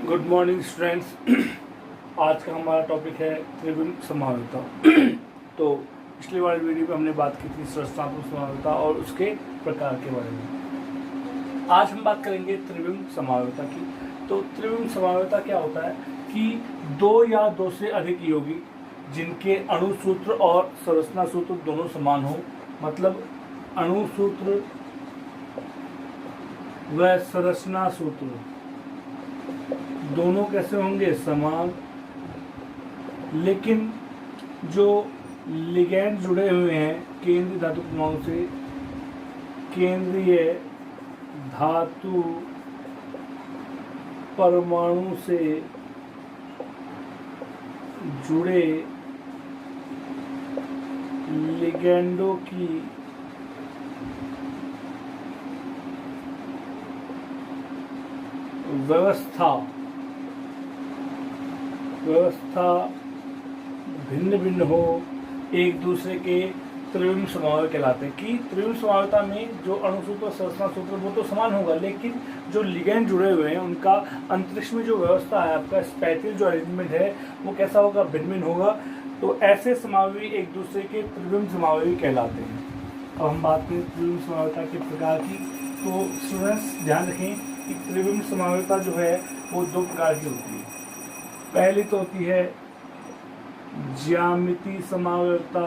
Good morning students. आज का हमारा टॉपिक है त्रिविम समावयवता। तो पिछली वाली वीडियो में हमने बात की थी संरचनात्मक समावयवता और उसके प्रकार के बारे में। आज हम बात करेंगे त्रिविम समावयवता की। तो त्रिविम समावयवता क्या होता है कि दो या दो से अधिक यौगिक जिनके अणु सूत्र और संरचना सूत्र दोनों समान हो, मतलब अणु सूत्र व संरचना सूत्र दोनों कैसे होंगे, समान, लेकिन जो लिगैंड जुड़े हुए हैं केंद्रीय धातु परमाणु से, केंद्रीय धातु परमाणु से जुड़े लिगैंडों की व्यवस्था भिन्न भिन्न हो, एक दूसरे के त्रिविम समावयव कहलाते हैं। कि त्रिविम समावयवता में जो अणु सूत्र और संरचना सूत्र वो तो समान होगा, लेकिन जो लिगैंड जुड़े हुए हैं उनका अंतरिक्ष में जो व्यवस्था है, आपका स्पैटियल जो अरेंजमेंट है वो कैसा होगा, भिन्न भिन्न होगा। तो ऐसे समावयवी एक दूसरे के त्रिविम समावयवी कहलाते हैं। अब हम बात करें त्रिविम समावयवता के प्रकार की। तो स्टूडेंट्स ध्यान रखें कि त्रिविम समावयवता जो है वो दो प्रकार की होती है। पहली तो होती है ज्यामितीय समावयवता,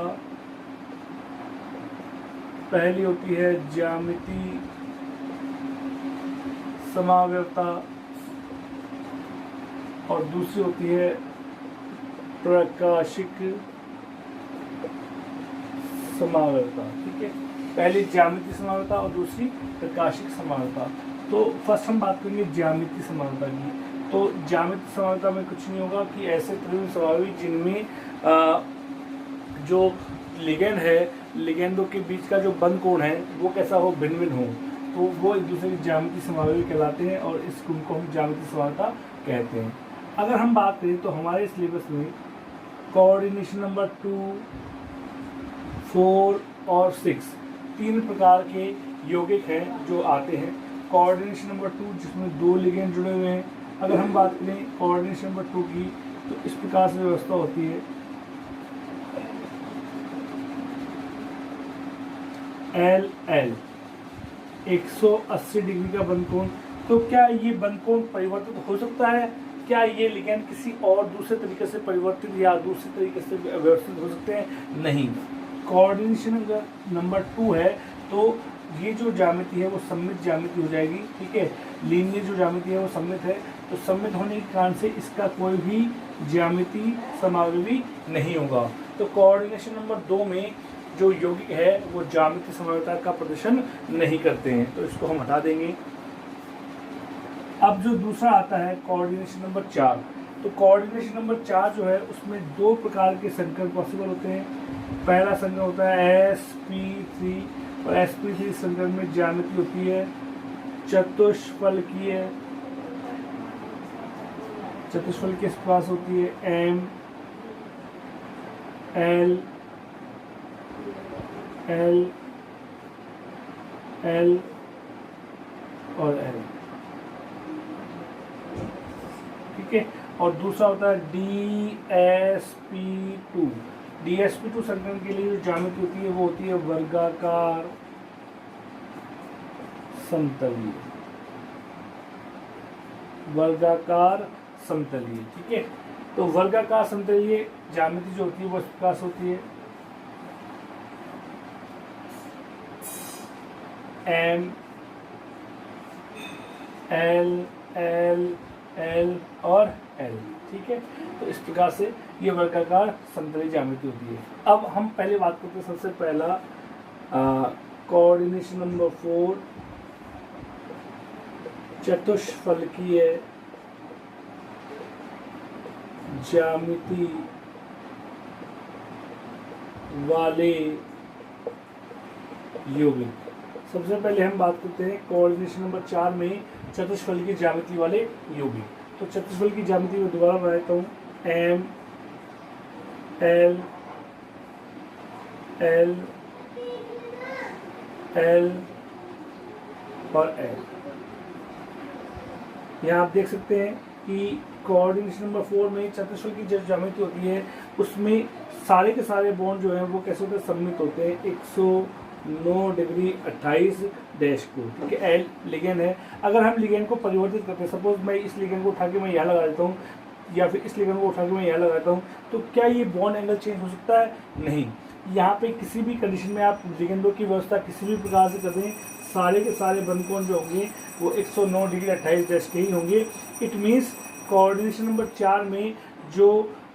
पहली होती है ज्यामितीय समावयवता और दूसरी होती है प्रकाशिक समावयवता। ठीक है, पहली ज्यामितीय समावयवता और दूसरी प्रकाशिक समावयवता। तो फर्स्ट हम बात करेंगे ज्यामितीय समावयवता की। तो ज्यामितीय समावयवता में कुछ नहीं होगा कि ऐसे त्रिविम समावयवी जिनमें जो लिगैंड है, लिगैंडों के बीच का जो बंध कोण है वो कैसा हो, भिन्न भिन्न हो, तो वो एक दूसरे के ज्यामितीय समावयवी कहलाते हैं और इस गुण को हम ज्यामितीय समावयवता कहते हैं। अगर हम बात करें तो हमारे सिलेबस में कोऑर्डिनेशन नंबर 2, 4 और 6 तीन प्रकार के यौगिक हैं जो आते हैं। कोऑर्डिनेशन नंबर 2 जिसमें दो लिगैंड जुड़े हुए हैं। अगर हम बात करें कोऑर्डिनेशन नंबर 2 की तो इस प्रकार से व्यवस्था होती है। एल एल 180 डिग्री का बंध कोण। तो क्या ये बंध कोण परिवर्तित हो सकता है? क्या ये लिगैंड किसी और दूसरे तरीके से परिवर्तित या दूसरे तरीके से व्यवस्थित हो सकते हैं? नहीं। कोऑर्डिनेशन अगर नंबर 2 है तो ये जो ज्यामिति है वो सममित ज्यामिति हो जाएगी। ठीक है, लीनियर जो ज्यामिति है वो सममित है, तो सममित होने के कारण से इसका कोई भी ज्यामितीय समावयवी नहीं होगा। तो कोऑर्डिनेशन नंबर 2 में जो यौगिक है वो ज्यामितीय समावयवता का प्रदर्शन नहीं करते हैं, तो इसको हम हटा देंगे। अब जो दूसरा आता है कोऑर्डिनेशन नंबर 4। तो कोऑर्डिनेशन नंबर 4 जो है उसमें दो प्रकार के संकर पॉसिबल होते हैं। पहला संकर होता है sp3 और sp3 संकर में ज्यामिति होती है चतुष्फलकीय। चतुष्फलकीय के पास होती है m l l l और l। ठीक है, और दूसरा होता है dsp2। dsp2 संकरण के लिए जो ज्यामिति होती है वो होती है वर्गाकार समतलीय। वर्गाकार समतलीय। ठीक है, तो वर्गाकार समतलीय ज्यामिति जो होती है वो इस प्रकार से होती है m l l l और l। ठीक है, तो इस प्रकार से ये वर्गाकार समतलीय ज्यामिति होती है। अब हम पहले बात करते हैं सबसे पहला कोऑर्डिनेशन नंबर 4 चतुष्फलकीय ज्यामिति वाले यौगिक। सबसे पहले हम बात करते हैं कोऑर्डिनेशन नंबर 4 में चतुष्फलकीय ज्यामिति वाले यौगिक। तो चतुष्फलकीय ज्यामिति में दोबारा बना देता हूँ m l l l और l। यहाँ आप देख सकते हैं कि कोऑर्डिनेशन नंबर 4 में चतुष्फल की जो ज्यामिति होती है उसमें सारे के सारे बॉन्ड जो हैं वो कैसे होते हैं, सममित होते हैं 109 डिग्री 28 डैश को, ठीक है। एल लिगेंड है। अगर हम लिगेंड को परिवर्तित करते हैं, सपोज मैं इस लिगेंड को उठा के मैं यहाँ लगा देता हूँ या फिर इस लिगेंड को उठा के मैं यहाँ लगाता हूँ, तो क्या ये बॉन्ड एंगल चेंज हो सकता है? नहीं। यहाँ पे किसी भी कंडीशन में आप लिगेंडों की व्यवस्था किसी भी प्रकार से कर दें, सारे के सारे बंद कोण जो होंगे वो 109 डिग्री 28 डैश के ही होंगे। इट मीन्स कोऑर्डिनेशन नंबर 4 में जो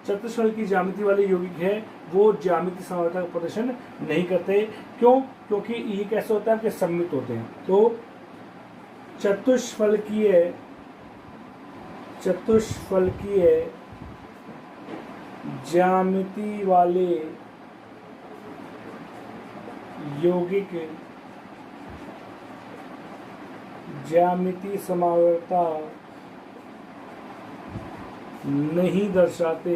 चतुष्फल की ज्यामिति वाले यौगिक है वो ज्यामिति समानता का प्रदर्शन नहीं करते। क्यों? क्योंकि ये कैसे होता है कि सममित होते हैं। तो चतुष्फलकीय ज्यामिति वाले यौगिक ज्यामिति समावरता नहीं दर्शाते।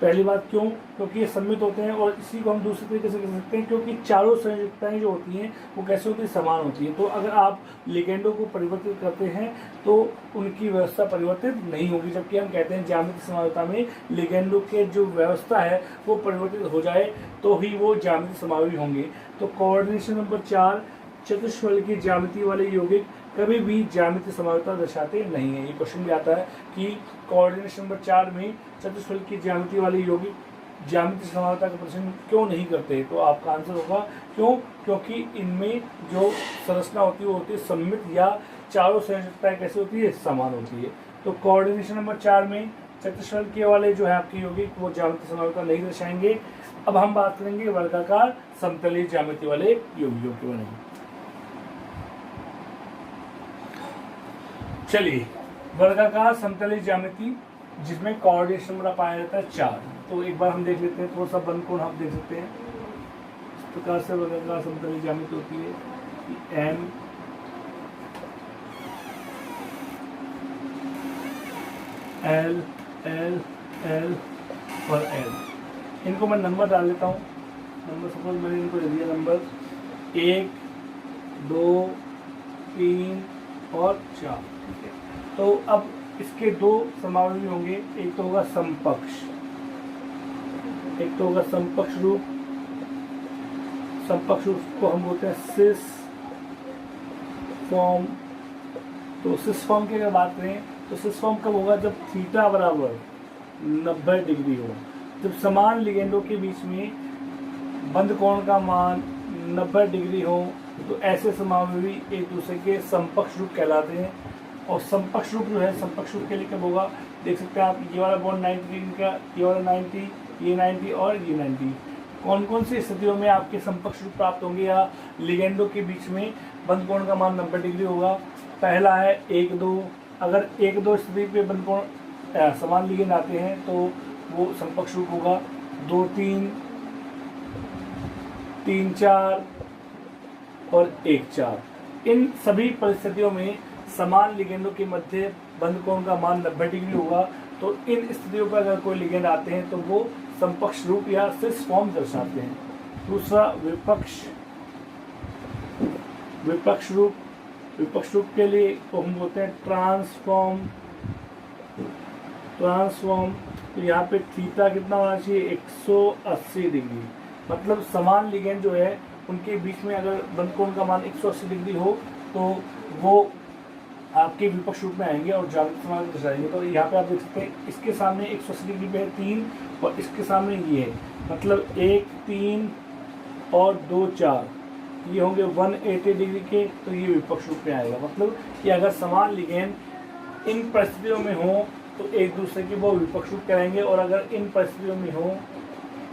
पहली बात क्यों? क्योंकि ये सममित होते हैं। और इसी को हम दूसरे तरीके से कह सकते हैं क्योंकि चारों संयुक्ताएं जो होती हैं वो कैसे होती है, समान होती है। तो अगर आप लिगेंडों को परिवर्तित करते हैं तो उनकी व्यवस्था परिवर्तित नहीं होगी, जबकि हम कहते हैं ज्यामिति समावरता में लिगेंडों के जो व्यवस्था है वो परिवर्तित हो जाए तो ही वो ज्यामिति समावी होंगे। तो कोऑर्डिनेशन नंबर 4 चतुष्फल की ज्यामिति वाले यौगिक कभी भी ज्यामिति समावरता दर्शाते नहीं है। ये क्वेश्चन भी आता है कि कोऑर्डिनेशन नंबर 4 में चतुष्फल की ज्यामिति वाले यौगिक ज्यामिति समावरता का प्रदर्शन क्यों नहीं करते? तो आपका आंसर होगा क्यों? क्योंकि इनमें जो संरचना होती है वो होती है सममित, या चारों संयोजकताएं कैसे होती है, समान होती है। तो कोऑर्डिनेशन नंबर 4 में चतुष्फल के वाले जो है आपके यौगिक वो ज्यामिति समावरता नहीं दर्शाएंगे। अब हम बात करेंगे वर्गाकार समतलीय ज्यामिति वाले यौगिकों के बारे में। चलिए, वर्गाकार समतलीय ज्यामिति जिसमें कोऑर्डिनेशन नंबर पाया जाता है 4। तो एक बार हम देख लेते हैं, थोड़ा सा बंद कोण हम देख सकते हैं। इस प्रकार से वर्गाकार समतलीय ज्यामिति होती है कि एम एल एल एल और एल। इनको मैं नंबर डाल लेता हूँ। नंबर सपोज मैंने इनको दे दिया नंबर 1 2 3 और 4, ठीक है। तो अब इसके दो समावयवी होंगे, एक तो होगा समपक्ष, एक तो होगा समपक्ष रूप। समपक्ष रूप को हम बोलते हैं सिस फॉर्म। तो सिस फॉर्म की अगर बात करें तो सिस फॉर्म कब होगा? जब थीटा बराबर 90 डिग्री हो, जब समान लिगेंडों के बीच में बंद कोण का मान 90 डिग्री हो, तो ऐसे समावयवी एक दूसरे के समपक्ष रूप कहलाते हैं। और समपक्ष रूप जो है, समपक्ष रूप के लिए कब होगा? देख सकते हैं आप, ये वाला बॉन्ड 90 डिग्री का, ये वाला 90, ये 90 और ये 90। कौन कौन सी स्थितियों में आपके समपक्ष रूप प्राप्त होंगे या लिगेंडों के बीच में बंद कोण का मान 90 डिग्री होगा? पहला है 1 2। अगर 1 2 स्थिति पे बंद कोण समान लिगेंड आते हैं तो वो समपक्ष रूप होगा। 2 3, 3 4 और 1 4। इन सभी परिस्थितियों में समान लिगेंडों के मध्य बंद कोण का मान 90 डिग्री होगा। तो इन स्थितियों पर अगर कोई लिगेंड आते हैं तो वो समपक्ष रूप या सिस फॉर्म दर्शाते हैं। दूसरा विपक्ष रूप। विपक्ष रूप के लिए तो हम बोलते हैं ट्रांसफॉर्म। तो यहाँ पे थीटा कितना होना चाहिए? 180 डिग्री। मतलब समान लिगेंड जो है उनके बीच में अगर बंद कोण का मान 180 डिग्री हो तो वो आपके विपक्ष रूप में आएंगे और ज्यामिति समावरता दर्शाएंगे। तो यहाँ पे आप देख सकते हैं, इसके सामने 180 डिग्री पे है 3 और इसके सामने ये है, मतलब 1 3 और 2 4, ये होंगे 180 डिग्री के। तो ये विपक्ष रूप में आएगा। मतलब कि अगर समान लिगेंड इन परिस्थितियों में हो तो एक दूसरे के वो विपक्ष रूप कहलाएंगे, और अगर इन परिस्थितियों में हो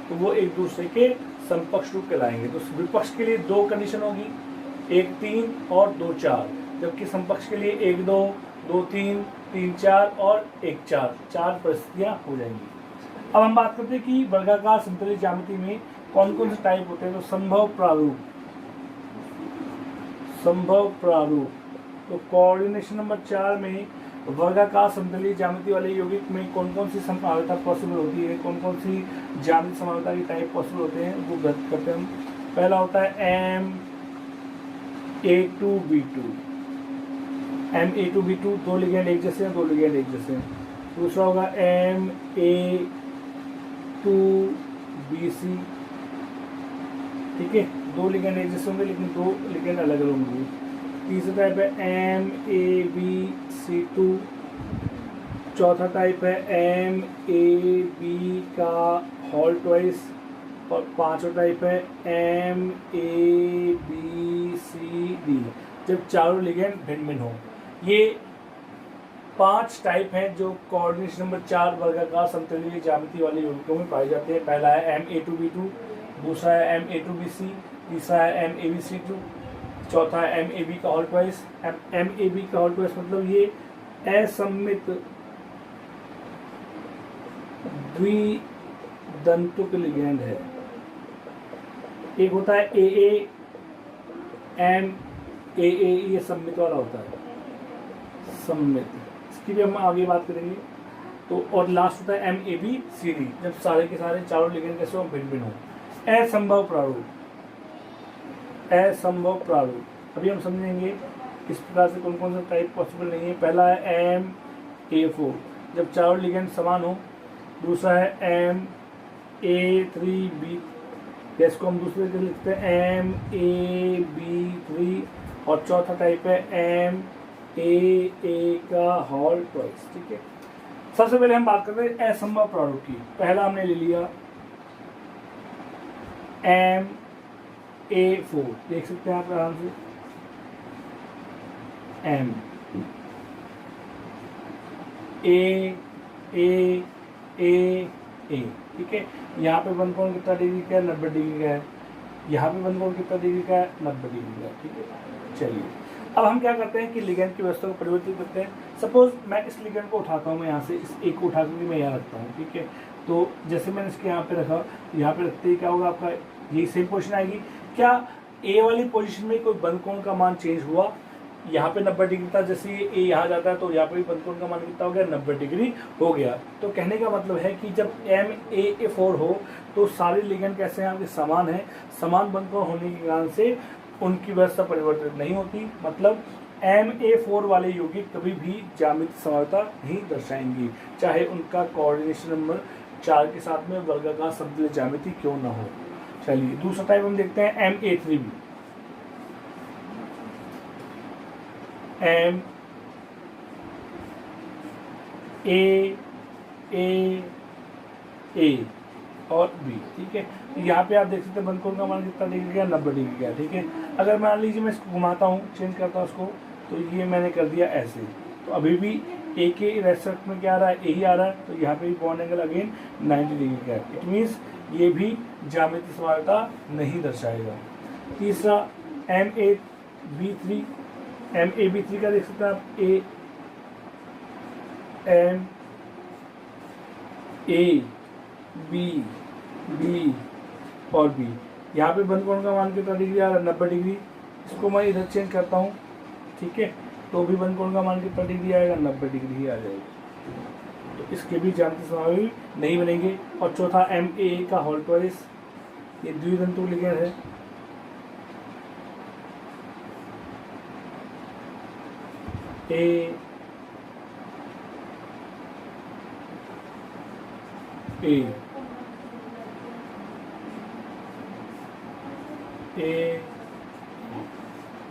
तो वो एक दूसरे के समपक्ष रूप कहलाएंगे। तो विपक्ष के लिए 2 कंडीशन होगी, 1 3 और 2 4, जबकि समपक्ष के लिए 1 2 2 3 3 4 और 1 4, 4 परिस्थितियां हो जाएंगी। अब हम बात करते हैं कि वर्गाकार समतलीय ज्यामिति में कौन कौन से टाइप होते हैं। तो संभव प्रारूप। तो कोऑर्डिनेशन नंबर 4 में वर्गाकार समतलीय ज्यामिति वाले यौगिक में कौन कौन सी समावरता पॉसिबल होती है, कौन कौन सी ज्यामिति समावरता के टाइप पॉसिबल होते हैं, वो करते हैं हम। पहला होता है M A2B2, Ma2B2 दो लिगेंड एक जैसे हैं, दो लिगेंड एक जैसे हैं। दूसरा होगा Ma2BC, ठीक है, दो लिगेंड एक जैसे होंगे लेकिन दो लिगेंड अलग अलग होंगे। तीसरा टाइप है MABC2, चौथा टाइप है MAB का होल ट्वाइस, और पांचवा टाइप है MABCD, जब चारों लिगेंड भिन्न भिन्न हो। ये 5 टाइप हैं जो कोऑर्डिनेशन नंबर 4 वर्गाकार समतलीय ज्यामिति वाले यौगिकों में पाए जाते हैं। पहला है Ma2B2, दूसरा है Ma2BC, तीसरा है MABC2, चौथा है MAB का होल ट्वाइस। MAB का होल ट्वाइस मतलब ये असममित द्विदंतुक लिगेंड है। एक होता है AA ये सममित वाला होता है, सममित, इसकी भी हम आगे बात करेंगे। तो और लास्ट होता है MABCD, जब सारे के सारे चारों लिगेंड कैसे हो, भिन्न भिन्न हो। असंभव प्रारूप, असंभव प्रारूप अभी हम समझेंगे इस प्रकार से कौन कौन सा टाइप पॉसिबल नहीं है। पहला है MA4, जब चारों लिगेंड समान हो। दूसरा है MA3B, इसको हम दूसरे से लिखते हैं MAB3, और चौथा टाइप है MAA का होल ट्वाइस, ठीक है। सबसे पहले हम बात करते हैं असंभव प्रारूप की। पहला हमने ले लिया MA4, देख सकते हैं आप आराम से, MAA, ठीक है। यहाँ पे बंद कोण कितना डिग्री का है, 90 डिग्री का है। यहाँ पे बंद कोण कितना डिग्री का है, 90 डिग्री का, ठीक है। चलिए अब हम क्या करते हैं कि लिगेंड की व्यवस्था को परिवर्तित करते हैं। सपोज मैं इस लिगेंड को उठाता हूँ, मैं यहाँ से इस एक को उठा कर मैं यहाँ रखता हूँ, ठीक है। तो जैसे मैंने इसके यहाँ पे रखा, यहाँ पे रखते ही क्या होगा, आपका यही सेम पोजीशन आएगी। क्या ए वाली पोजीशन में कोई बंद कोण का मान चेंज हुआ? यहाँ पे 90 डिग्री था, जैसे ये ए यहाँ जाता है तो यहाँ पे भी बंद कोण का मान कितना हो गया, 90 डिग्री हो गया। तो कहने का मतलब है कि जब MAA4 हो तो सारे लिगेंड कैसे हैं, आपके समान है। समान बंद कोण होने के कारण से उनकी व्यवस्था परिवर्तित नहीं होती। मतलब MA4 वाले यौगिक कभी भी ज्यामितीय समानता नहीं दर्शाएंगी, चाहे उनका कोऑर्डिनेशन नंबर 4 के साथ में वर्गाकार समतुल्य ज्यामिति क्यों न हो। चलिए दूसरा टाइप हम देखते हैं MA3B। MAA और B, ठीक है। यहाँ पे आप देख सकते हैं बंद कोण का मान कितना डिग्री का, 90 डिग्री का, ठीक है। अगर मान लीजिए मैं इसको घुमाता हूँ, चेंज करता हूँ इसको, तो ये मैंने कर दिया ऐसे, तो अभी भी ए के रेस्पेक्ट में क्या आ रहा है, यही आ रहा है। तो यहाँ पे भी बॉन्ड एंगल अगेन 90 डिग्री का है। इट मीन्स ये भी ज्यामितीय समानता नहीं दर्शाएगा। तीसरा MAB3, MAB3 का देख सकते हैं आप, MAB और B। यहाँ पे बंद कोण का मान कितना डिग्री आ रहा है, 90 डिग्री। इसको मैं इधर चेंज करता हूँ, ठीक है, तो भी बंद कोण का मान कितना डिग्री आएगा, 90 डिग्री ही आ जाएगा। तो इसके भी ज्यामितीय समानता नहीं बनेंगे। और चौथा MAA का होल ट्वाइस, ये द्विदंतुक लिगेंड है। A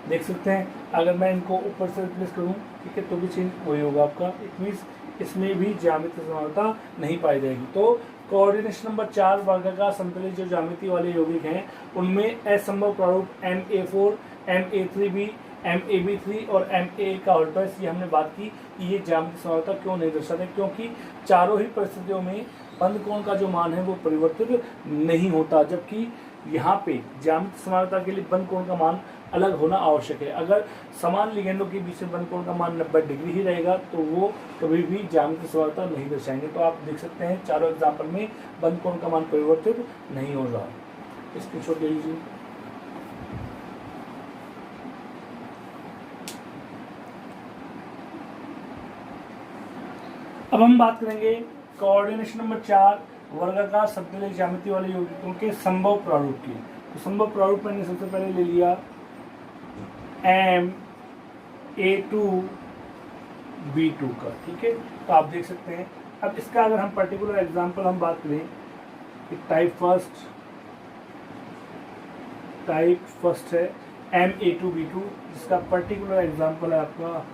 देख सकते हैं, अगर मैं इनको ऊपर से रिप्लेस करूं, ठीक है, तो भी चेंज वही होगा आपका। इट मीन्स इसमें भी ज्यामितीय समानता नहीं पाई जाएगी। तो कोऑर्डिनेशन नंबर 4 वर्गाकार समतलीय जो ज्यामिति वाले यौगिक हैं उनमें असंभव प्रारूप MA4, MA3B, MAB3 और MAA का होल ट्वाइस, ये हमने बात की कि ये ज्यामितीय समानता क्यों नहीं दर्शाते, क्योंकि चारों ही परिस्थितियों में बंद कोण का जो मान है वो परिवर्तित नहीं होता, जबकि यहाँ पे ज्यामितीय समानता के लिए बंद कोण का मान अलग होना आवश्यक है। अगर समान लिगेंडों के बीच में बंद कोण का मान 90 डिग्री ही रहेगा तो वो कभी भी ज्यामितीय समानता नहीं दर्शाएंगे। तो आप देख सकते हैं चारों एग्जाम्पल में बंद कोण का मान परिवर्तित नहीं हो रहा। स्क्रीनशॉट ले लीजिए। अब हम बात करेंगे कोऑर्डिनेशन नंबर 4 वर्गाकार समतलीय ज्यामिति वाले यौगिकों के संभव प्रारूप की। तो संभव प्रारूप मैंने सबसे पहले ले लिया MA2 B2 का, ठीक है। तो आप देख सकते हैं। अब इसका अगर हम पर्टिकुलर एग्जांपल हम बात करें कि टाइप फर्स्ट है Ma2B2, जिसका पर्टिकुलर एग्जांपल है आपका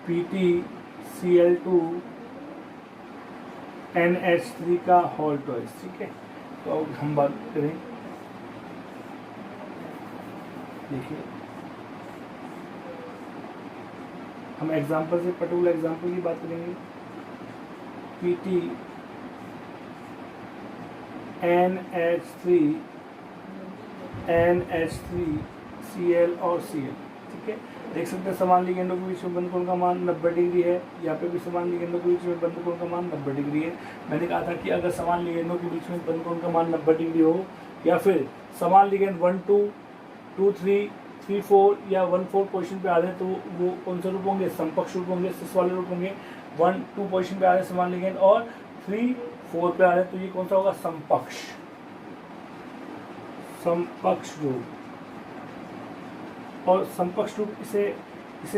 PtCl2NH3 का होल ट्वाइस, ठीक है। तो अब हम बात करें, देखिए हम एग्जांपल से पर्टिकुलर एग्जांपल की बात करेंगे। PtNH3Cl और Cl, ठीक है। देख सकते हैं समान लिगेंडों के बीच में बंद कोण का मान 90 डिग्री है। यहाँ पे भी समान लिगेंडों के बीच में बंद कोण का मान 90 डिग्री है। मैंने कहा था कि अगर समान लिगेंडों के बीच में बंद कोण का मान 90 डिग्री हो, या फिर समान लिगेंड 1 2 2 3 3 4 या 1 4 पोजीशन पे आ रहे, तो वो कौन से रूप होंगे? समकक्ष रूप होंगे, सिस वाले रूप होंगे। 1 2 पोजीशन पे आ रहे समान लिगेंड और 3 4 पे आ रहे, तो ये कौन सा होगा? समकक्ष रूप। और समकक्ष रूप इसे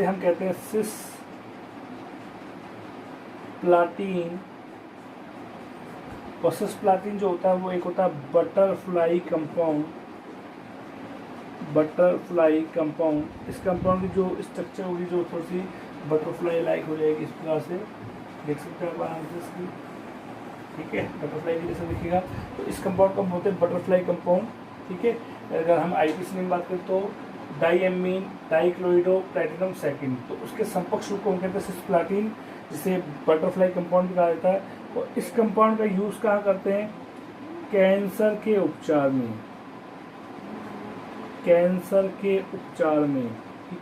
हम कहते हैं सिस प्लाटीन। और सिस प्लाटीन जो होता है वो एक होता है बटरफ्लाई कंपाउंड। इस कंपाउंड की जो स्ट्रक्चर होगी, जो थोड़ी सी बटरफ्लाई लाइक हो जाएगी, इस प्रकार से देख सकते हैं आप आराम से इसकी, ठीक है। बटरफ्लाई की जैसे दिखेगा, तो इस कंपाउंड को हम बोलते हैं बटरफ्लाई कंपाउंड, ठीक है। अगर हम आईपीसी में बात करें तो डाईएमीन डाइक्लोरिडो प्लैटिनम सेकेंड, तो उसके समकक्ष रूप को हम कहते हैं सिस्प्लाटिन, जिसे बटरफ्लाई कंपाउंड भी कहा जाता है। और इस कंपाउंड का यूज़ कहाँ करते हैं? कैंसर के उपचार में।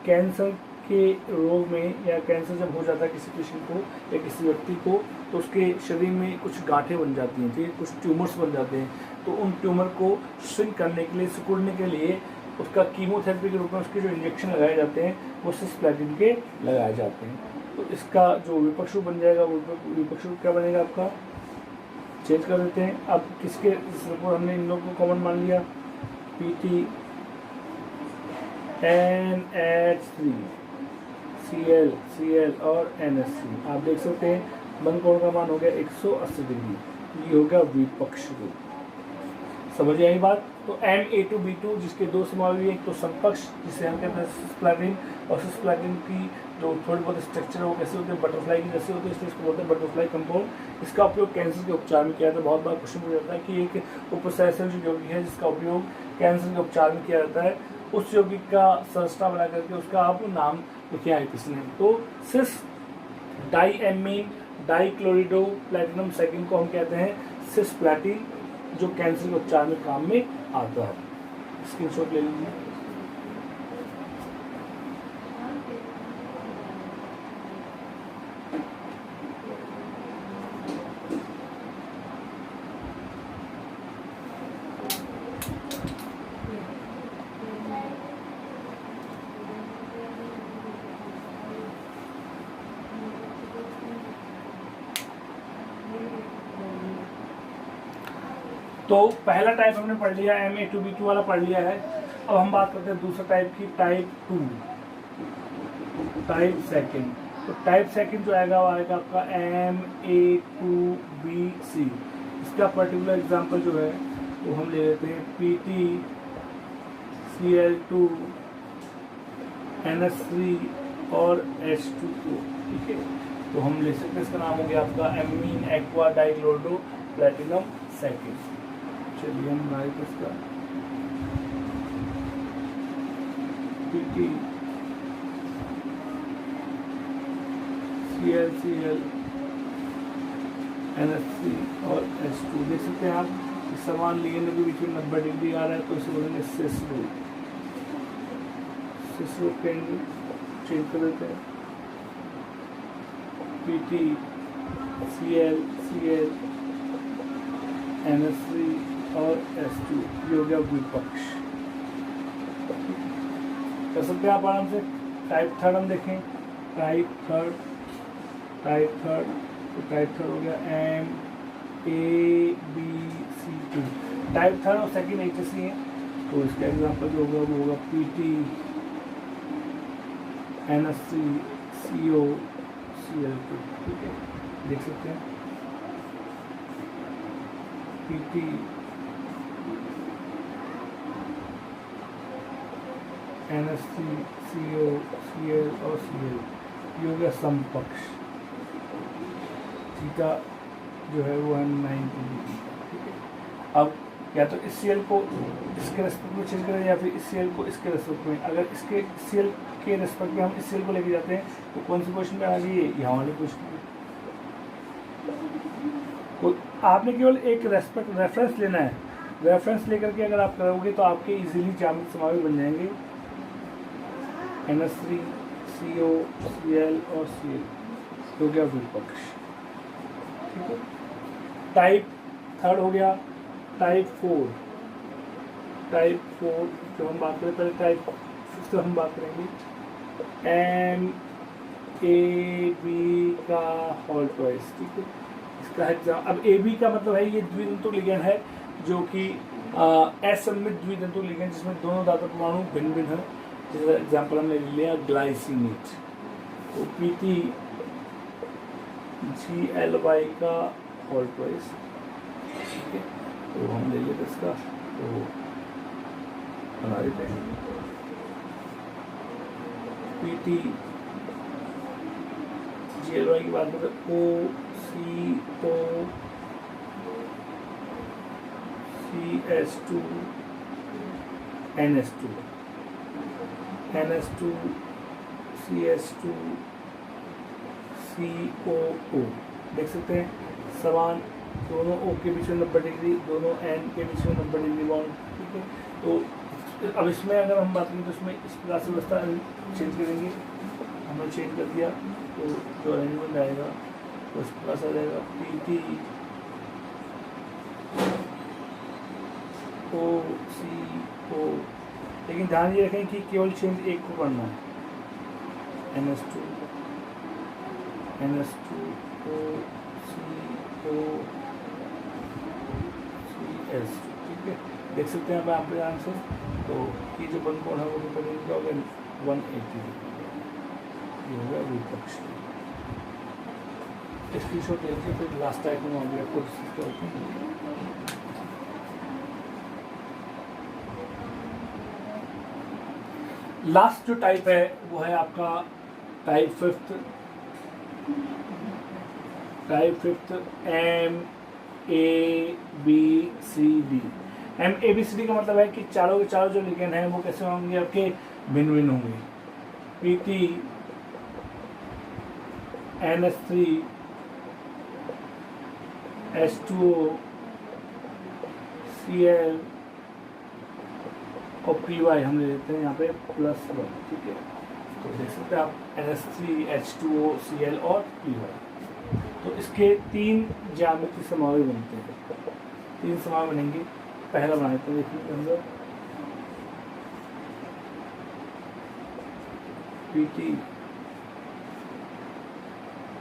कैंसर के रोग में, या कैंसर जब हो जाता है किसी पेशेंट को या किसी व्यक्ति को, तो उसके शरीर में कुछ गांठें बन जाती हैं, ठीक है, कुछ ट्यूमर्स बन जाते हैं। तो उन ट्यूमर को श्रिंक करने के लिए, सिकुड़ने के लिए उसका कीमोथेरेपी के रूप में उसके जो इंजेक्शन लगाए जाते हैं वो सिस्प्लाटिन के लगाए जाते हैं। तो इसका जो विपक्ष रूप बन जाएगा, वो विपक्ष रूप क्या बनेगा आपका? चेंज कर देते हैं। अब किसके ऊपर हमने इन लोगों को कॉमन मान लिया? PtNH3Cl और NH3। आप देख सकते हैं बंद कोण का मान हो गया 180 डिग्री, ये हो गया विपक्ष रूप। समझ आई बात? तो Ma2B2 जिसके दो समावयवी, एक तो समकक्ष जिसे हम कहते हैं सिस्प्लाटिन, और सिस्प्लाटिन की जो थोड़ी बहुत स्ट्रक्चर है वो कैसे होते हैं? बटरफ्लाई की जैसे होते हैं, इसलिए इसको बोलते हैं बटरफ्लाई कंपाउंड। इसका उपयोग कैंसर के उपचार में किया जाता है। बहुत बार क्वेश्चन पूछा जाता है कि एक उपसैसल जो यौगिक है जिसका उपयोग कैंसर के उपचार में किया जाता है, उस यौगिक का संरचना बना करके उसका आप नाम लिखे आईपीसी में। तो सिस डाईएमीन डाइक्लोरिडो प्लैटिनम सेकेंड को हम कहते हैं सिस्प्लाटिन, जो कैंसर के उपचार में काम में आता है। स्क्रीनशॉट ले लीजिए। तो पहला टाइप हमने पढ़ लिया, Ma2B2 वाला पढ़ लिया है। अब हम बात करते हैं दूसरा टाइप की, टाइप सेकंड। तो टाइप सेकंड जो आएगा वो आएगा आपका Ma2BC। इसका पर्टिकुलर एग्जांपल जो है वो हम ले लेते हैं PtCl2NH3 और H2O, ठीक है। तो हम ले सकते हैं, इसका नाम हो गया आपका एमीन एक्वा डाइक्लोरिडो प्लैटिनम सेकेंड। चलिए हम राइट इसका PtCl NH3 और H2 देख सकते हैं आप। इस समान लिगेंड के बीच में 90 डिग्री आ रहा है, तो इसे बोलेंगे सिस रूप कहेंगे। चेंज कर देते हैं PtCl NH3 और H2, ये हो गया विपक्ष। कर सकते हैं आप आराम से। टाइप थर्ड हम देखें, टाइप थर्ड तो टाइप थर्ड हो गया MABC2। टाइप थर्ड और सेकेंड एक जैसी है, तो इसका एग्जांपल जो होगा वो होगा PtNH3CO Cl2, ठीक है, देख सकते हैं PT NH3 CO Cl और Cl, ये हो गया समपक्ष, थीटा जो है वो है 90 डिग्री, ठीक है। अब या तो इस Cl को इसके रेस्पेक्ट में चेंज करें या फिर इस Cl को इसके रेस्पेक्ट में। अगर इसके Cl के रेस्पेक्ट में हम इस Cl को लेके जाते हैं तो कौन सी पोजीशन पे आ रही है, यहाँ वाली पोजीशन पे। तो आपने केवल एक रेफरेंस लेना है, रेफरेंस लेकर के अगर आप करोगे तो आपके इजीली ज्यामितीय समावेश बन जाएंगे, NH3 CO Cl और Cl हो गया विपक्ष, ठीक है। टाइप थर्ड हो गया, टाइप 4 जब हम बात करें, पहले टाइप 5 हम बात करेंगे, MAB का होल ट्वाइस, ठीक है। इसका एग्जाम, अब AB का मतलब है ये द्वितंतु लिगेंड है जो कि असममित द्वितंतु लिगेंड जिसमें दोनों धातु परमाणु भिन्न भिन्न है। जैसे एग्जाम्पल हमने लिया ग्लाइसिनेट, तो PT GLY का होल ट्वाइस, ठीक है। तो हम ले लेते इसका, तो बना देते हैं PT GLY की बात करें OCO CS2 NS2 CS2 COO, देख सकते हैं समान, दोनों O के बीच में 90 डिग्री, दोनों N के बीच में 90 डिग्री बॉन्ड, ठीक है। तो अब इसमें अगर हम बात करें तो इसमें इस प्रकार से व्यवस्था चेंज करेंगे, हमने चेंज कर दिया तो जो अरेंजमेंट आएगा तो इस प्रकार से आ जाएगा PT OCO, लेकिन ध्यान ये रखें कि केवल चेंज एक को करना है, NS2 OCO CS, ठीक है। देख सकते हैं आप ध्यान से, तो ये जो बंद कोण है वो क्या हो गया 180 डिग्री, ये हो गया विपक्ष। स्क्रीनशॉट ले लीजिए, फिर लास्ट टाइप में अभी आपको डिस्कस करते हैं। लास्ट जो टाइप है वो है आपका टाइप फिफ्थ MABCD। MABCD का मतलब है कि चारों के चारों जो लिगेंड हैं वो कैसे होंगे, आपके भिन्न भिन्न होंगे। PT NH3 H2O Cl और PY हम ले लेते हैं यहाँ पे +1, ठीक है। तो देख सकते हैं आप NH3 H2O Cl और PY, तो इसके 3 ज्यामितीय समावेश बनते हैं, 3 समावेश बनेंगे। पहला बना लेते हैं, देखिए अंदर PT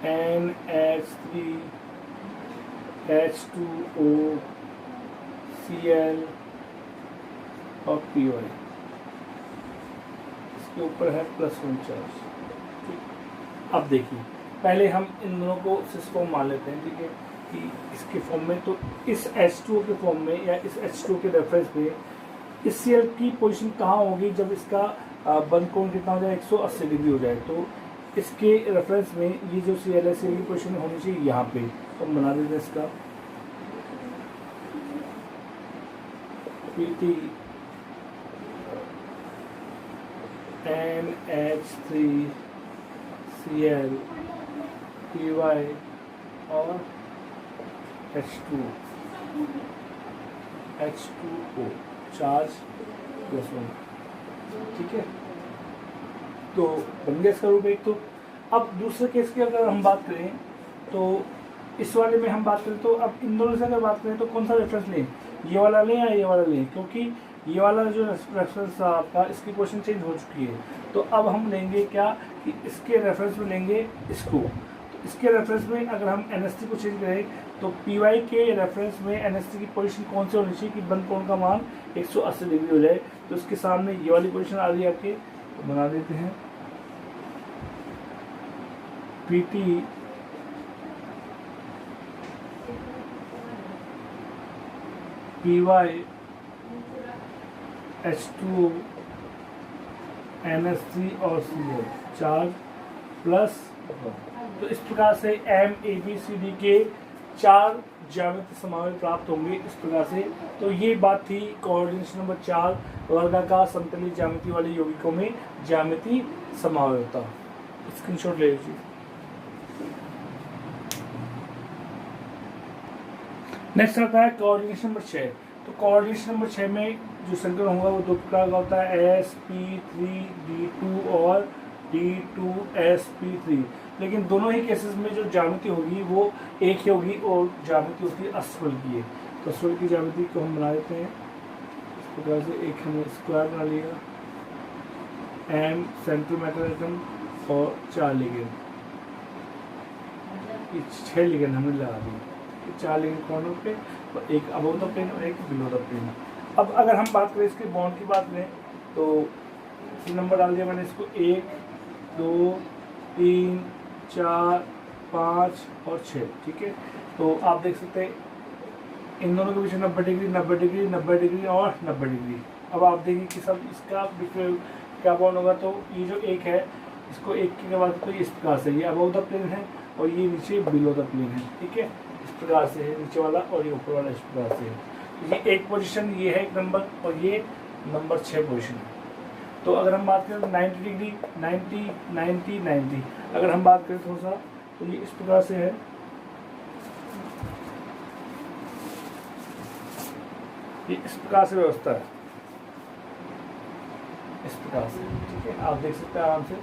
NH3 H2O Cl और PY, इसके ऊपर है +1 चार्ज, ठीक। अब देखिए पहले हम इन दोनों को सिस फॉर्म मान लेते हैं, ठीक है, कि इसके फॉर्म में, तो इस H2O के फॉर्म में या इस H2O के रेफरेंस पे इस Cl की पोजीशन कहाँ होगी जब इसका बंद कोण कितना हो जाए 180 डिग्री हो जाए। तो इसके रेफरेंस में ये जो Cl है, Cl की पोजीशन होनी चाहिए यहाँ पे, तो हम बना देते हैं इसका PT NH3 Cl PY और H2O चार्ज +1, ठीक है। तो बन गया इसका रूप एक। तो अब दूसरे केस की अगर हम बात करें तो इस वाले में हम बात करें, तो अब इन दोनों से अगर बात करें तो कौन सा रेफरेंस लें, ये वाला लें या ये वाला लें, क्योंकि ये वाला जो रेफरेंस था आपका, इसकी पोजीशन चेंज हो चुकी है। तो अब हम लेंगे क्या कि इसके रेफरेंस में लेंगे इसको, तो इसके रेफरेंस में अगर हम NH3 को चेंज करें तो PY के रेफरेंस में NH3 की पोजीशन कौन से होनी चाहिए कि बंद कोण का मान 180 डिग्री हो जाए। तो इसके सामने ये वाली पोजीशन आ रही है आपके, तो बना देते हैं Pt Py H2O NH3 और Cl चार्ज प्लस। तो इस प्रकार से M A B C D के 4 ज्यामितीय समावेश प्राप्त होंगे इस प्रकार से। तो ये बात थी कोऑर्डिनेशन नंबर 4 वर्गाकार समतलीय ज्यामिति वाले यौगिकों में ज्यामितीय समावेशता। स्क्रीनशॉट ले लीजिए। नेक्स्ट आता है कोऑर्डिनेशन नंबर 6। तो कोऑर्डिनेशन नंबर 6 में जो संकलन होगा वो 2 प्रकार का होता है, sp3d2 और d2sp3। लेकिन दोनों ही केसेस में जो ज्यामिति होगी वो एक ही होगी और ज्यामिति होती है अस्वल की। तो अस्वल की ज्यामिति को हम बना देते हैं इस प्रकार से। एक हमने स्क्वायर बना लिया, एम सेंट्रल मेटल एटम और 4 लिगेंड, 6 लिगेंड हमने लगा दिए। 4 लिगेंड कॉर्नर पे और एक अबव द प्लेन और एक बिलो द प्लेन। अब अगर हम बात करें इसके बॉन्ड की बात करें तो 3 नंबर डाल दिया मैंने इसको, 1 2 3 4 5 और 6। ठीक है, तो आप देख सकते हैं इन दोनों के बीच 90 डिग्री 90 डिग्री 90 डिग्री और 90 डिग्री। अब आप देखिए कि सब इसका क्या बॉन्ड होगा। तो ये जो एक है इसको एक के बाद तो ये इस प्रकार से, ये अबव द प्लेन है और ये नीचे बिलो द प्लेन है। ठीक है, इस प्रकार से है नीचे वाला और ये ऊपर वाला इस प्रकार से है। ये एक पोजीशन, ये है 1 नंबर और ये नंबर 6 पोजीशन है। तो अगर हम बात करें 90 डिग्री 90 90 90, अगर हम बात करें थोड़ा सा तो ये इस प्रकार से है। ये इस प्रकार से व्यवस्था है, इस प्रकार से। ठीक है, आप देख सकते हैं आराम से।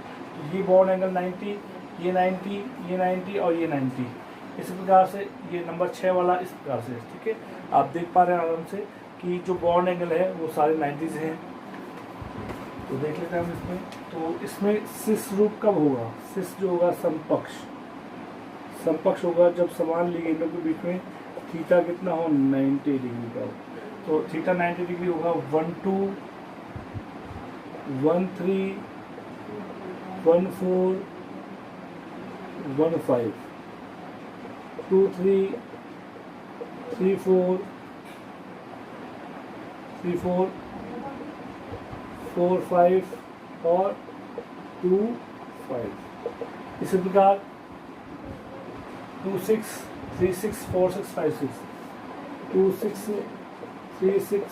ये बॉन्ड एंगल 90, ये 90, ये 90 और ये 90, इस प्रकार से। ये नंबर 6 वाला इस प्रकार से। ठीक है, आप देख पा रहे हैं आराम से कि जो बॉन्ड एंगल है वो सारे 90 से हैं। तो देख लेते हैं हम इसमें। तो इसमें सिस रूप कब होगा? सिस जो होगा समपक्ष होगा जब समान लिगेंडों के बीच में थीटा कितना हो, 90 डिग्री का। तो थीटा 90 डिग्री होगा 1 2 1 3 1 4 1 5 2 3 3 4 3 4 4 5 और 2 5। इसी प्रकार 2 6 3 6 4 6 5 6 2 6 3 6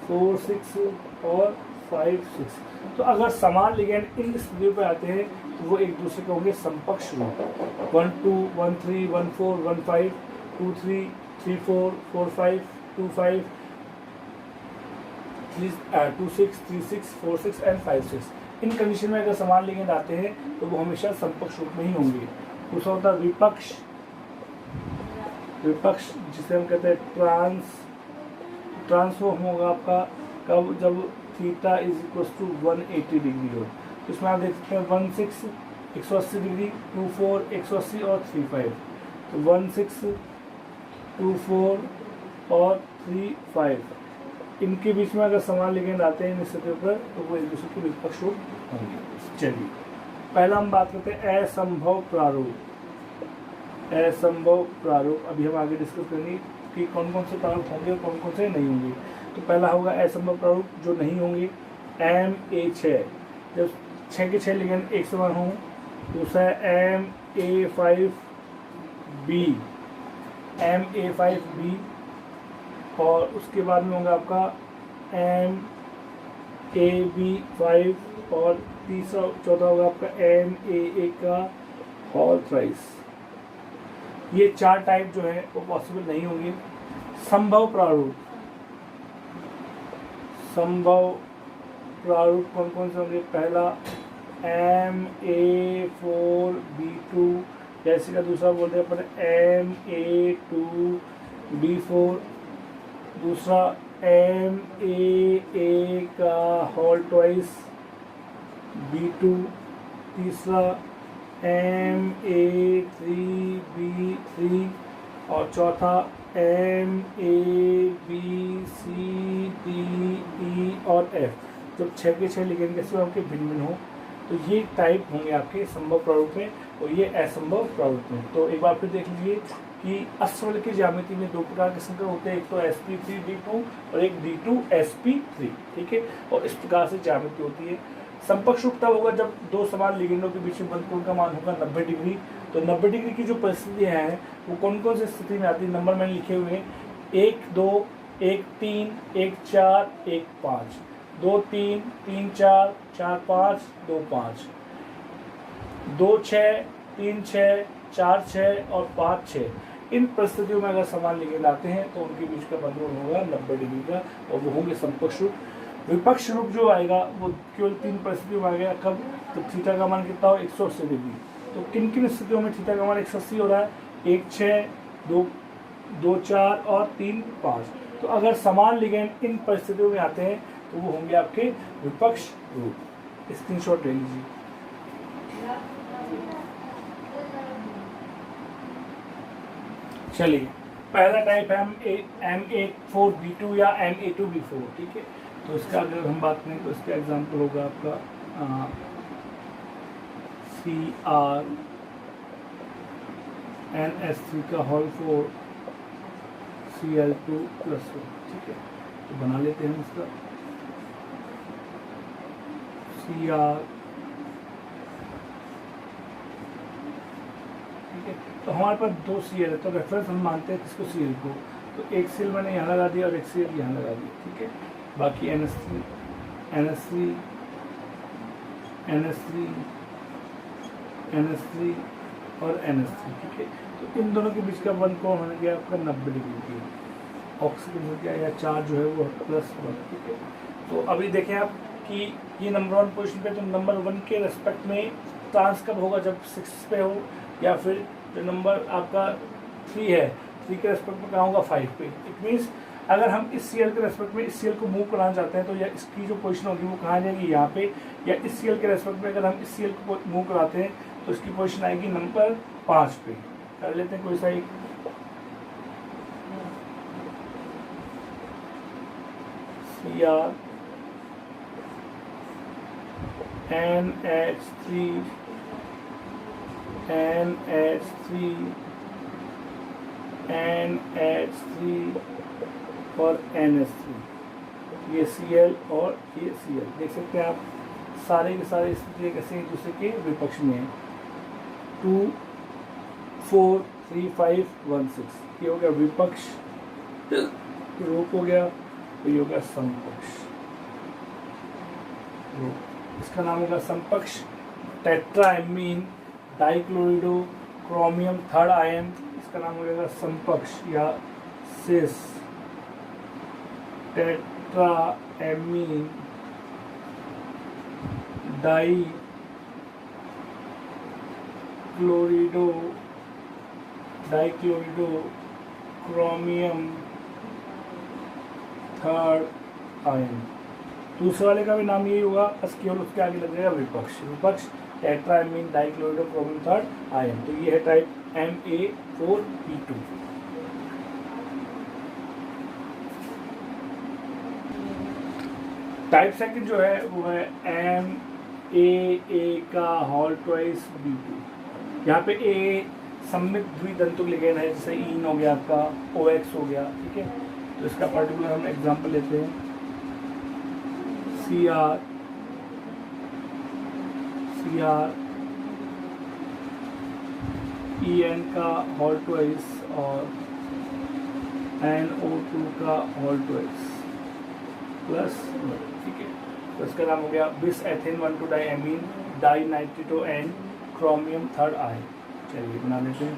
4 6 और 5 6। तो अगर समान लिगेंड इन स्थितियों पर आते हैं तो वो एक दूसरे के होंगे समपक्ष रूप। 1 2 1 3 1 4 1 5 2 3 3 4 4 5 2 5 2 6 3 6 4 6 एंड 5 6। इन कंडीशन में अगर समान लिगेंड आते हैं तो वो हमेशा समपक्ष रूप में ही होंगे। दूसरा होता है विपक्ष। विपक्ष जिसे हम कहते हैं ट्रांसफॉर्म होगा आपका कब, जब theta is equal to 180 degree हो। तो इसमें आप देख सकते हैं 1 6 180 डिग्री, 2 4 180 और 3 5। तो 1 6 2 4 और 3 5, इनके बीच में अगर समान लिगेंड आते हैं इन स्थितियों पर तो वो एक दूसरे के विपक्ष रूप होंगे। चलिए पहला हम बात करते हैं असंभव प्रारूप। असंभव प्रारूप अभी हम आगे डिस्कस करेंगे कि कौन कौन से प्रारूप होंगे और कौन कौन से नहीं होंगे। तो पहला होगा असंभव प्रारूप जो नहीं होंगे, MA6, जब 6 के 6 लिगेंड एक समान हों। दूसरा है MA5B, और उसके बाद में होगा आपका MAB5, और तीसरा चौथा होगा आपका MAA का होल थ्राइस। ये 4 टाइप जो है वो पॉसिबल नहीं होंगे। संभव प्रारूप कौन कौन से होंगे? पहला MA4B2, जैसे का दूसरा बोलते हैं अपन MA2B4, दूसरा MAA का होल ट्वाइस B2, तीसरा MA3B3 और चौथा MABCDE और F। जब 6 के 6 लिगेंड के होंगे भिन्न भिन्न हो तो ये टाइप होंगे आपके संभव प्रारूप में और ये असंभव प्रारूप में। तो एक बार फिर देख लीजिए कि अश्वल की ज्यामिति में दो प्रकार के संकर होते हैं, एक तो sp3d2 और एक d2sp3, ठीक है। और इस प्रकार से ज्यामिति होती है। समकक्ष रूप तब होगा जब दो समान लिगेंडों के बीच में बंद कोण का मान होगा 90 डिग्री। तो 90 डिग्री की जो परिस्थितियाँ हैं वो कौन कौन सी स्थिति में आती है, नंबर मैंने लिखे हुए हैं 1 2 1 3 1 4 1 5, 2 3 3 4 4 5 2 5, 2 6 3 6 4 6 और 5 6। इन परिस्थितियों में अगर समान लिगेंड आते हैं तो उनके बीच का बंद कोण होगा 90 डिग्री का और वो होंगे समकक्ष रूप। विपक्ष रूप जो आएगा वो केवल 3 परिस्थितियों में आएगा। कब, तो थीटा का मान कितना हो 180 डिग्री। तो किन किन स्थितियों में थीटा का मान 180 हो रहा है, 1 6 2 4 और 3 5। तो अगर समान लिगेंड इन परिस्थितियों में आते हैं तो वो होंगे आपके विपक्ष रूप। स्क्रीनशॉट ले लीजिए। चलिए पहला टाइप है M84B2 या M82B4, ठीक है। तो इसका अगर हम बात करें तो इसका एग्जांपल होगा आपका CrNS3 का होल 4 Cl2+4, ठीक है। तो बना लेते हैं इसका Cr, ठीक है। तो हमारे पास 2 Cl है, तो रेफरेंस हम मानते हैं किसको, Cl को। तो एक Cl मैंने यहाँ लगा दिया और एक Cl यहाँ लगा दिया, ठीक है। बाकी NS3 और NS3, ठीक है। तो इन दोनों के बीच का बंद कोण होने गया आपका 90 डिग्री की। ऑक्सीजन हो गया या चार्ज जो है वो +1, ठीक है। तो अभी देखें आप कि ये नंबर 1 पोजीशन पे, तो नंबर 1 के रेस्पेक्ट में ट्रांस कब होगा, जब 6 पे हो, या फिर जो नंबर आपका 3 है 3 के रेस्पेक्ट में कहाँ होगा 5 पे। इट मीन्स अगर हम इस Cl के रेस्पेक्ट में इस Cl को मूव कराना चाहते हैं तो या इसकी जो पोजीशन होगी वो कहाँ जाएगी, यहाँ पे, या इस Cl के रेस्पेक्ट में अगर हम इस Cl को मूव कराते हैं तो इसकी पोजीशन आएगी नंबर 5 पे। कर लेते हैं कोई सा एक, Cr NH3 और NH3, ये Cl और ये Cl। देख सकते हैं आप सारे के सारे स्थितियाँ कैसे एक दूसरे के विपक्ष में हैं। 2 4 3 5 1 6, ये हो गया विपक्ष रूप हो गया। तो ये हो गया समकक्ष रूप। इसका नाम होगा समकक्ष tetraammine dichlorido chromium 3rd ion. इसका नाम हो जाएगा समकक्ष या cis tetraammine dichlorido chromium 3rd ion. दूसरे वाले का भी नाम यही होगा, बस केवल उसके आगे लग जाएगा विपक्ष tetraammine dichlorido chromium 3rd ion. तो ये है टाइप Ma4B2। टाइप सेकंड जो है वो है MAA का होल ट्वाइस B2। यहाँ पे A सममित द्विदंतुक लिगेंड है, जैसे ईन हो गया आपका, OX हो गया, ठीक है। तो इसका पर्टिकुलर हम एग्जांपल लेते हैं Cr En का होल ट्वाइस और NO2 का होल ट्वाइस प्लस, ठीक है। तो इसका नाम हो गया bis ethane 1,2 diamine dinitrito N chromium 3rd ion. चलिए बना लेते हैं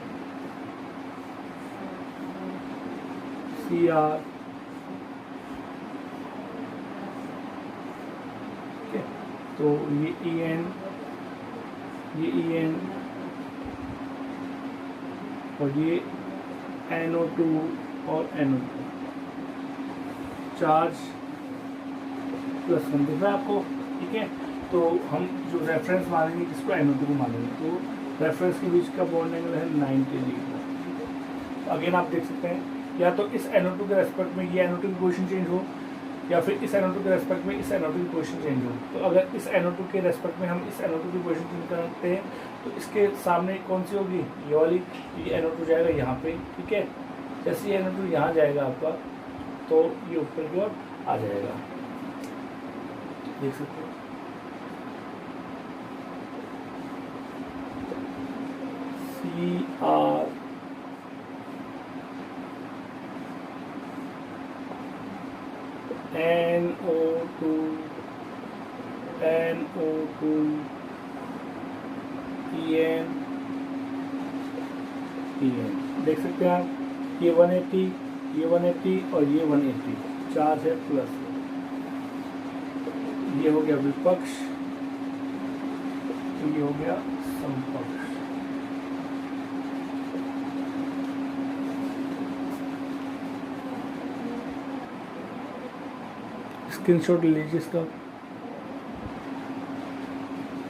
Cr, ठीक है। तो ये En और ये NO2 और NO2 चार्ज +1 दिख रहा है आपको, ठीक है। तो हम जो रेफरेंस मानेंगे किसको, NO2 को मानेंगे। तो रेफरेंस के बीच का बॉन्ड एंगल है 90 डिग्री। अगेन आप देख सकते हैं या तो इस NO2 के रेस्पेक्ट में ये NO2 की पोजीशन चेंज हो, या फिर इस NO2 के रेस्पेक्ट में इस NO2 की पोजीशन चेंज हो। तो अगर इस NO2 के रेस्पेक्ट में हम इस NO2 की पोजीशन चेंज करते हैं तो इसके सामने कौन सी होगी, ये वाली, ये NO2 जाएगा यहाँ पे, ठीक है। जैसे ये NO2 यहाँ जाएगा आपका तो ये ऊपर की ओर आ जाएगा, देख सकते हो। CR NO2 EN देख सकते हैं आप, ये 180, ये 180 और ये 180, 4 है प्लस। ये हो गया विपक्ष, ये हो गया समपक्ष। स्क्रीनशॉट ले लीजिए इसका।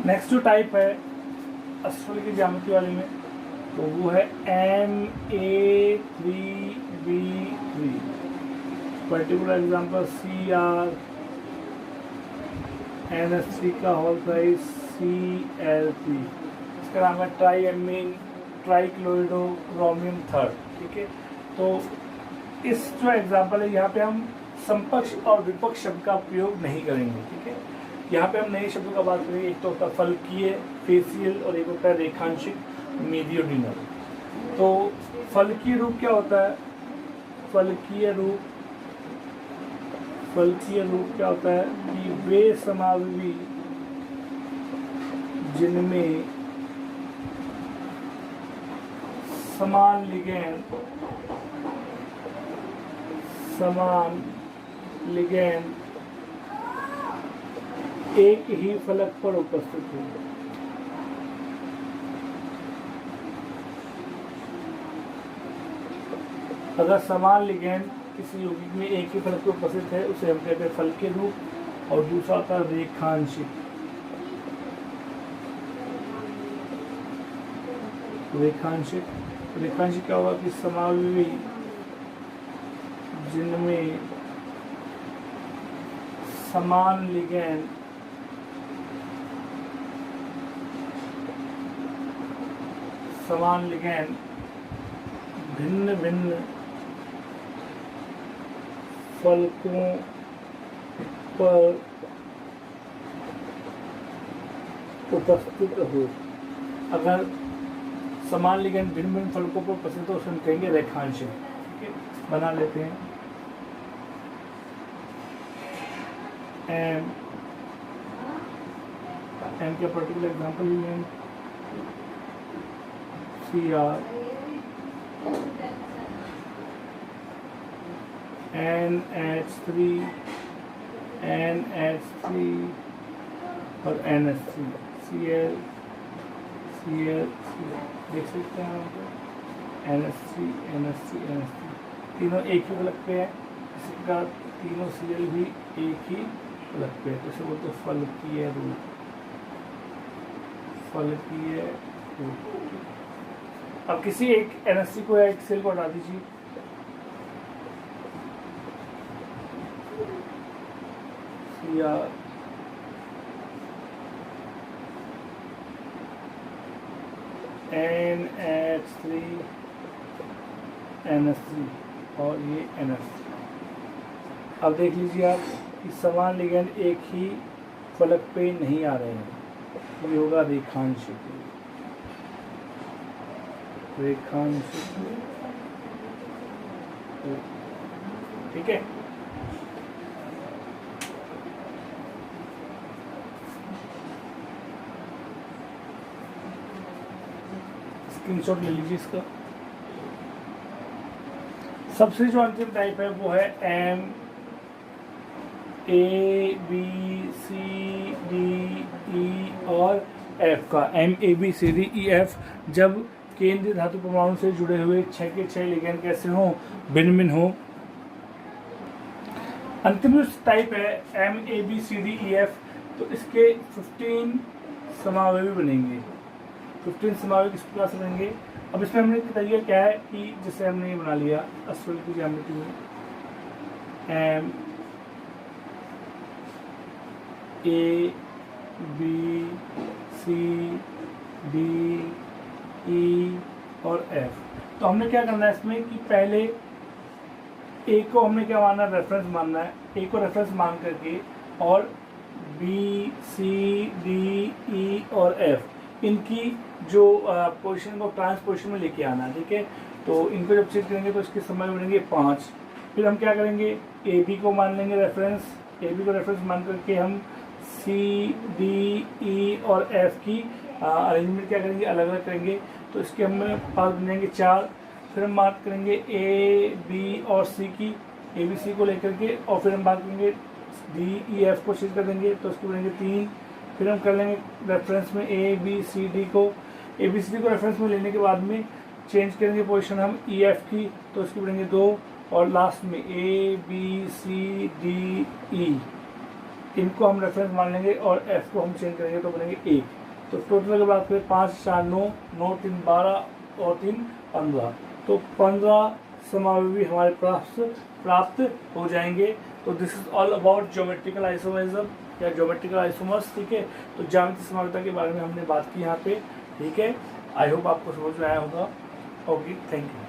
नेक्स्ट जो टाइप है एस्ट्रोनॉमी की ज्यामिति वाले में, तो वो है MA3B3। Particular example CR NH3 का होल साइज CL3। इसका नाम है ट्राईएमीन ट्राइक्लोरिडो क्रोमियम थर्ड, ठीक है। तो इस जो एग्जांपल है यहाँ पे हम समपक्ष और विपक्ष शब्द का प्रयोग नहीं करेंगे, ठीक है। यहाँ पे हम नए शब्दों का बात करेंगे। एक तो होता है फलकीय फेसियल और एक होता है रेखांशिक मेडियोडिनल। तो फलकीय रूप क्या होता है, फलकीय रूप क्या होता है कि वे समावयवी जिनमें समान लिगैंड एक ही फलक पर उपस्थित है। अगर समान लिगैंड किसी यौगिक में एक ही फलक पर उपस्थित है उसे हम कहते हैं फलकीय रूप। और दूसरा होता है रेखांशिक। रेखांशिक क्या होगा कि समावयवी जिनमें समान लिगैंड भिन्न भिन्न फलकों पर उपस्थित हो। अगर समान लिगैंड भिन्न भिन्न फलकों पर उपस्थित हो उसे हम कहेंगे रेखांशिक, ठीक है। बना लेते हैं एम के पर्टिकुलर एग्जांपल लेंगे CR NH3 और NH3 Cl देख सकते हैं आप NH3 तीनों एक ही फलक पे है। इसका तीनों Cl भी एक ही फलक पे है, तो इसे बोलते हैं फलकीय रूप। अब किसी एक NH3 को या एक Cl को हटा दीजिए, या NH3 NH3 और ये NH3। अब देख लीजिए आप कि समान लिगैंड एक ही फलक पे नहीं आ रहे हैं, ये होगा रेखांशिक। ठीक है। स्क्रीनशॉट ले लीजिए इसका। सबसे जो अंतिम टाइप है वो है MABCDE और F का। MABCDEF जब केंद्रीय धातु परमाणु से जुड़े हुए 6 के 6 लिगैंड कैसे हों, भिन्न भिन्न हो। अंतिम जो टाइप है MABCDEF, तो इसके 15 समावयवी बनेंगे। 15 समावयवी किस प्रकार से बनेंगे। अब इसमें हमने तरीका क्या है कि जैसे हमने ये बना लिया एस्ट्रोनॉमी की ज्यामिति में ए बी सी डी ई और एफ। तो हमने क्या करना है इसमें कि पहले ए को हमने क्या मानना है, रेफरेंस मानना है। ए को रेफरेंस मान करके और बी सी डी ई और एफ इनकी जो पोजीशन को ट्रांसपोजिशन में लेके आना है, ठीक है। तो इनको जब चेक करेंगे तो इसके समय बनेंगे 5। फिर हम क्या करेंगे, ए बी को मान लेंगे रेफरेंस, ए बी को रेफरेंस मान करके हम सी डी ई और एफ की अरेंजमेंट क्या करेंगे, अलग अलग करेंगे। तो इसके हमें पास बन जाएंगे 4। फिर हम बात करेंगे ए बी और सी की, ए बी सी को लेकर के, और फिर हम बात करेंगे डी ई एफ को चेक कर देंगे तो उसके बनेंगे 3। फिर हम कर लेंगे रेफरेंस में ए बी सी डी को, ए बी सी डी को रेफरेंस में लेने के बाद में चेंज करेंगे पोजीशन हम ई एफ की, तो इसके बनेंगे 2। और लास्ट में ए बी सी डी ई इनको हम रेफरेंस मान लेंगे और एफ को हम चेंज करेंगे तो बनेंगे 1। तो टोटल की बात करें 5 4 9, 9 3 12 और 3 15। तो 15 समावयवी हमारे प्राप्त हो जाएंगे। तो this is all about geometrical isomerism या ज्योमेट्रिकल आइसोमर्स, ठीक है। तो ज्यामितीय समानता के बारे में हमने बात की यहाँ पे, ठीक है। आई होप आपको समझ में आया होगा। Okay, thank you.